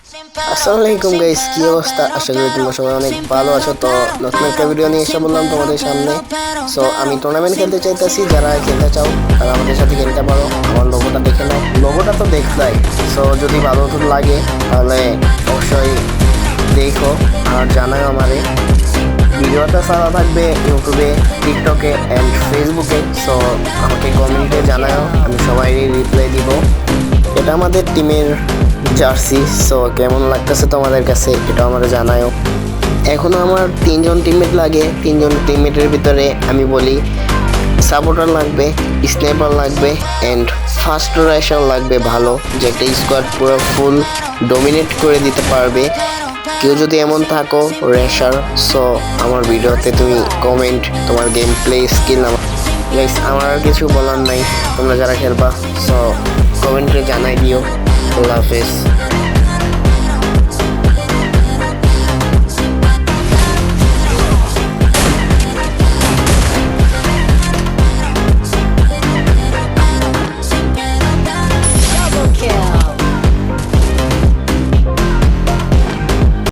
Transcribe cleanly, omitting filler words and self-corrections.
আসসালামু আলাইকুম গাইস, কি অবস্থা? আশা করি তোমরা সবাই অনেক ভালো আছো। তো নতুন একটা ভিডিও নিয়ে এসে বললাম তোমাদের সামনে। সো আমি টুর্নামেন্ট খেলতে চাইতেছি, যারা খেলতে চাও তারা আমাদের সাথে খেলতে পারো। আমার লোগোটা দেখে নাও, লোগোটা তো দেখলাই। সো যদি ভালো লাগে তাহলে অবশ্যই দেখো আর জানাও আমারে। ভিডিওটা সারা থাকবে ইউটিউবে, টিকটকে অ্যান্ড ফেসবুকে। সো আমাকে কমেন্টে জানাও, আমি সবাই রিপ্লাই দিব। এটা আমাদের টিমের জার্সি। সো কেমন লাগতেছে তোমাদের কাছে এটা আমাদের জানাও। এখনও আমার 3জন টিমমেট লাগে। 3জন টিমমেটের ভিতরে আমি বলি সাপোর্টার লাগবে, স্নাইপার লাগবে অ্যান্ড ফার্স্ট রেশার লাগবে ভালো, যে একটা স্কোয়াড পুরো ফুল ডমিনেট করে দিতে পারবে। কেউ যদি এমন থাকো রেশার, সো আমার ভিডিওতে তুমি কমেন্ট তোমার গেম প্লে স্কিল। আমার আর কিছু বলার নাই, তোমরা যারা খেলবা সো কমেন্টে জানাই দিও। আল্লাহ হাফেজ।